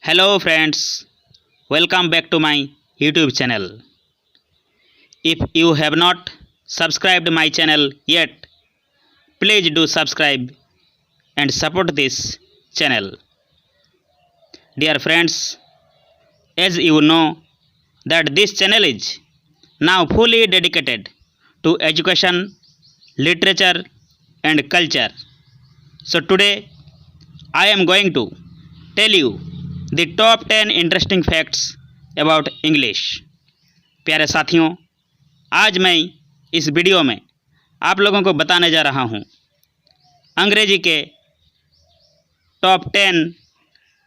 Hello friends, welcome back to my YouTube channel. If you have not subscribed my channel yet, please do subscribe and support this channel. Dear friends, as you know that this channel is now fully dedicated to education, literature and culture. So today I am going to tell you the top 10 interesting facts about English. प्यारे साथियों, आज मैं इस video में आप लोगों को बताने जा रहा हूँ अंग्रेजी के टॉप 10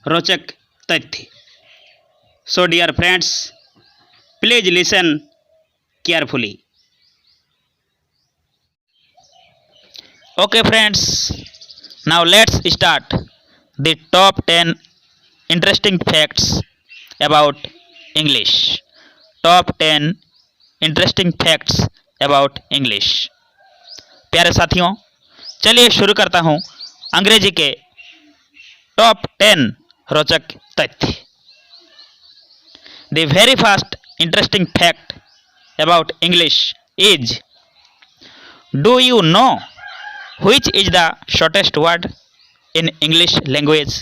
रोचक तथ्य। So dear friends, please listen carefully. Okay friends, now let's start the top 10 interesting facts about English. Top 10 interesting facts about English. प्यारे साथियों, चलिए शुरू करता हूँ अंग्रेजी के टॉप 10 रोचक तथ्य। The very first interesting fact about English is, do you know which is the shortest word in English language?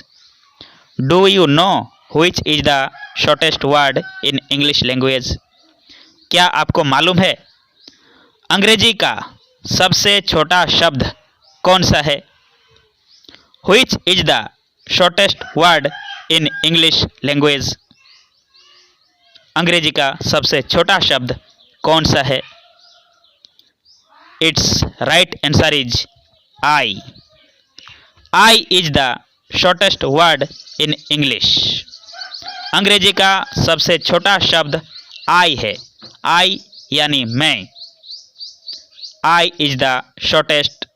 Do you know which is the shortest word in English language? क्या आपको मालूम है अंग्रेजी का सबसे छोटा शब्द कौन सा है? Which is the shortest word in English language? अंग्रेजी का सबसे छोटा शब्द कौन सा है? Its right answer is I. I is the shortest word in English. अंग्रेजी का सबसे छोटा शब्द I है। I यानी मैं। I is the shortest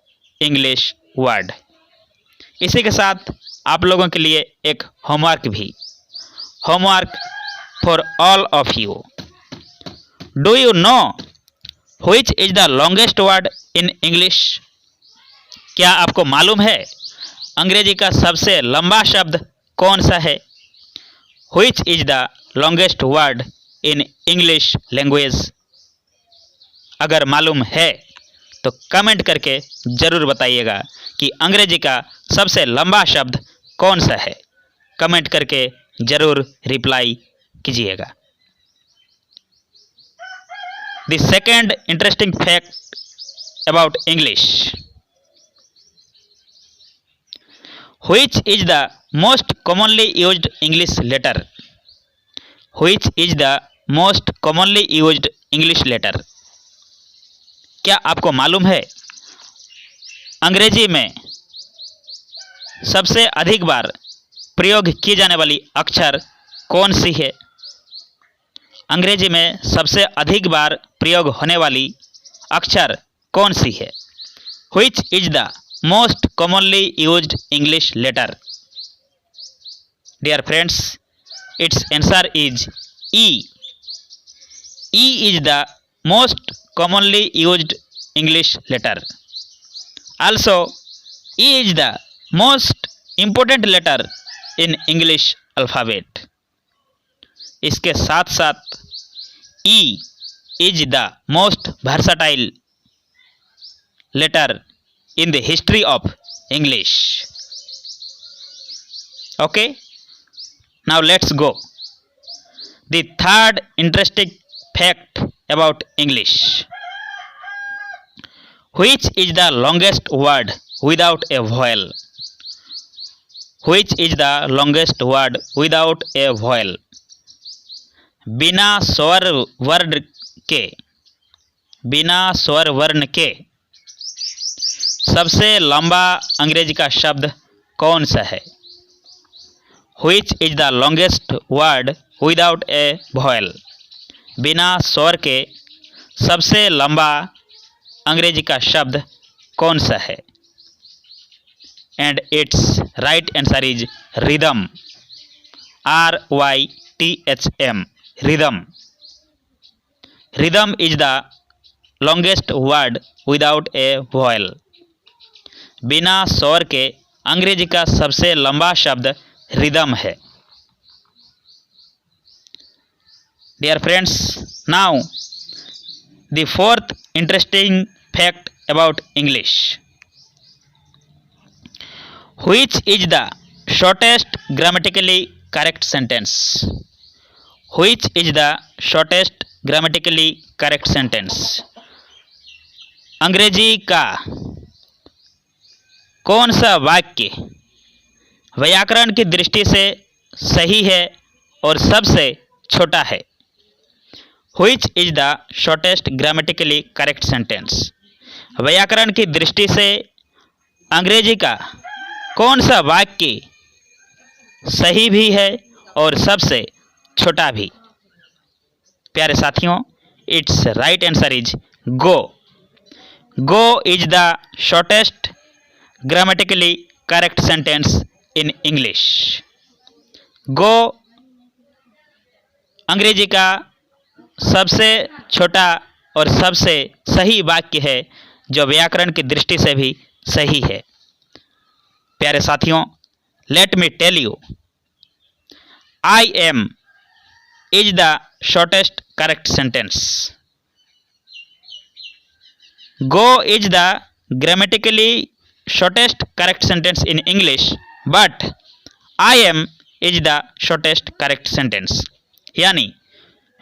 English word. इसी के साथ आप लोगों के लिए एक होमवर्क भी। Homework for all of you. Do you know which is the longest word in English? क्या आपको मालूम है अंग्रेजी का सबसे लंबा शब्द कौन सा है? Which is the longest word in English language? अगर मालूम है तो कमेंट करके ज़रूर बताइएगा कि अंग्रेजी का सबसे लंबा शब्द कौन सा है। कमेंट करके ज़रूर रिप्लाई कीजिएगा। The second interesting fact about English. Which is the most commonly used English letter? Which is the most commonly used English letter? क्या आपको मालूम है अंग्रेजी में सबसे अधिक बार प्रयोग की जाने वाली अक्षर कौन सी है? अंग्रेजी में सबसे अधिक बार प्रयोग होने वाली अक्षर कौन सी है? Which is the most commonly used English letter? Dear friends, its answer is E. E is the most commonly used English letter. Also, E is the most important letter in English alphabet. इसके साथ साथ E is the most versatile letter in the history of English. Okay, now let's go. The third interesting fact about English. Which is the longest word without a vowel? Which is the longest word without a vowel? बिना स्वर वर्ण के सबसे लंबा अंग्रेजी का शब्द कौन सा है? Which is the longest word without a vowel? बिना स्वर के सबसे लंबा अंग्रेजी का शब्द कौन सा है? And its right answer is rhythm. RYTHM. Rhythm. Rhythm is the longest word without a vowel. बिना स्वर के अंग्रेजी का सबसे लंबा शब्द रिदम है। Dear friends, now the fourth interesting fact about English. Which is the shortest grammatically correct sentence? Which is the shortest grammatically correct sentence? अंग्रेजी का कौन सा वाक्य व्याकरण की दृष्टि से सही है और सबसे छोटा है? Which is the shortest grammatically correct sentence? व्याकरण की दृष्टि से अंग्रेजी का कौन सा वाक्य सही भी है और सबसे छोटा भी? प्यारे साथियों, it's right answer is go. Go is the shortest grammatically correct sentence in English. Go Angrezi का सबसे छोटा और सबसे सही वाक्य है जो व्याकरण की दृष्टि से भी सही है. प्यारे साथियों, let me tell you, I am is the shortest correct sentence. Go is the grammatically shortest correct sentence in English, but I am is the shortest correct sentence. यानी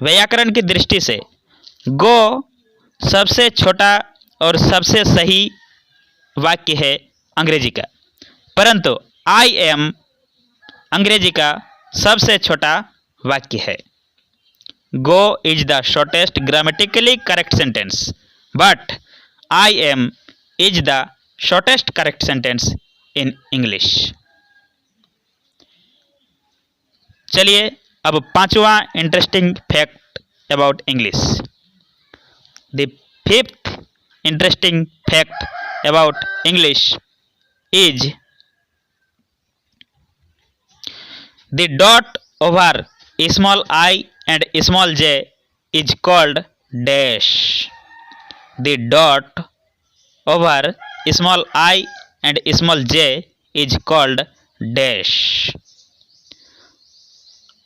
व्याकरण की दृष्टि से go सबसे छोटा और सबसे सही वाक्य है अंग्रेजी का, परंतु I am अंग्रेजी का सबसे छोटा वाक्य है. Go is the shortest grammatically correct sentence, but I am is the shortest correct sentence in English. चलिए अब पांचवा interesting fact about English. The fifth interesting fact about English is the dot over small I and small J is called dash. The dot over small I and small j is called dash.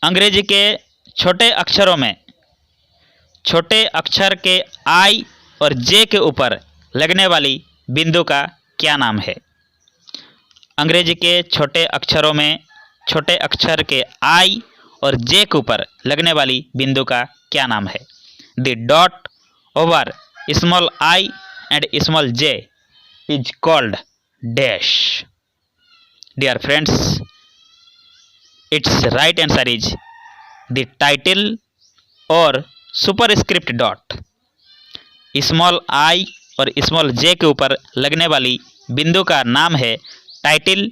अंग्रेजी के छोटे अक्षरों में छोटे अक्षर के I और J के ऊपर लगने वाली बिंदु का क्या नाम है? अंग्रेजी के छोटे अक्षरों में छोटे अक्षर के I और J के ऊपर लगने वाली बिंदु का क्या नाम है? The dot over small I and small j is called dash. Dear friends, its right answer is the title or superscript dot. Small I और स्मॉल j के ऊपर लगने वाली बिंदु का नाम है टाइटल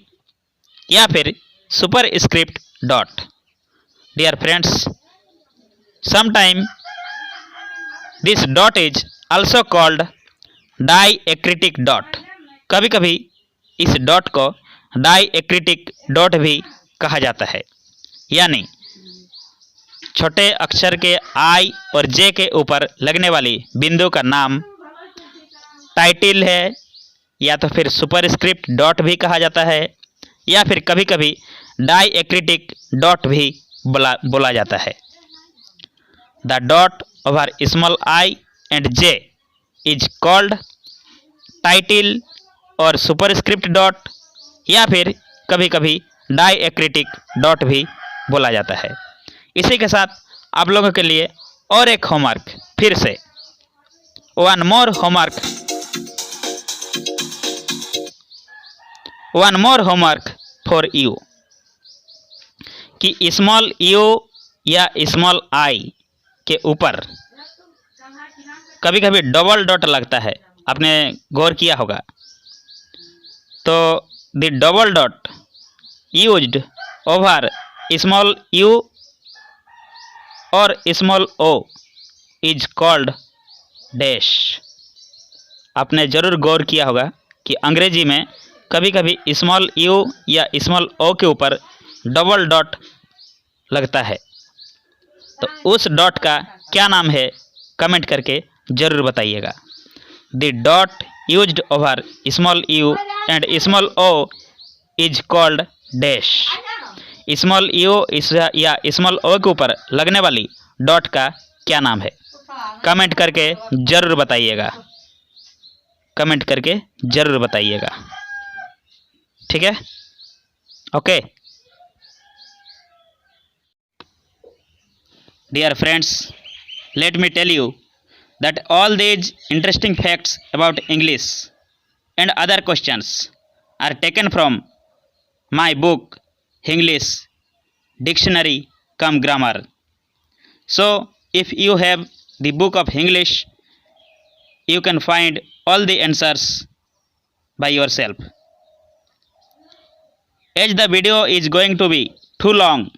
या फिर superscript dot. Dear friends, sometime this dot is also called diacritic dot. कभी कभी इस डॉट को डाइएक्रिटिक डॉट भी कहा जाता है. यानी छोटे अक्षर के I और J के ऊपर लगने वाली बिंदु का नाम टाइटल है या तो फिर सुपरस्क्रिप्ट डॉट भी कहा जाता है या फिर कभी कभी डाइएक्रिटिक डॉट भी बोला जाता है. The dot over small I and J is called title और सुपरस्क्रिप्ट डॉट या फिर कभी कभी डाइएक्रिटिक डॉट भी बोला जाता है. इसी के साथ आप लोगों के लिए और एक होमवर्क, फिर से one more homework for you कि स्मॉल यू या स्मॉल I के ऊपर कभी कभी डबल डॉट लगता है. आपने गौर किया होगा. तो the double dot used over small u और small o is called dash. आपने ज़रूर गौर किया होगा कि अंग्रेजी में कभी कभी स्मॉल यू या स्मॉल ओ के ऊपर डबल डॉट लगता है. तो उस डॉट का क्या नाम है, कमेंट करके जरूर बताइएगा. The dot used over small u and small o is called dash. Small u या स्मॉल ओ के ऊपर लगने वाली डॉट का क्या नाम है? कमेंट करके ज़रूर बताइएगा, कमेंट करके ज़रूर बताइएगा। ठीक है, okay. Dear friends, let me tell you that all these interesting facts about English and other questions are taken from my book English Dictionary cum Grammar. So if you have the book of English, you can find all the answers by yourself. As the video is going to be too long,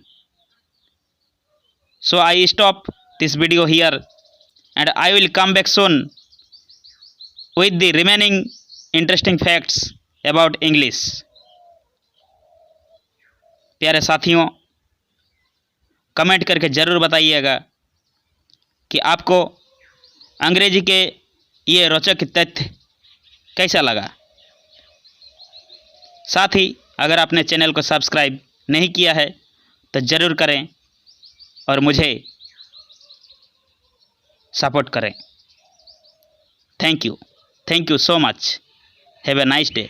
so I stop this video here and I will come back soon with the remaining interesting facts about English. प्यारे साथियों, comment करके ज़रूर बताइएगा कि आपको अंग्रेजी के ये रोचक तथ्य कैसा लगा। साथ ही अगर आपने चैनल को सब्सक्राइब नहीं किया है तो ज़रूर करें और मुझे सपोर्ट करें। Thank you so much. Have a nice day.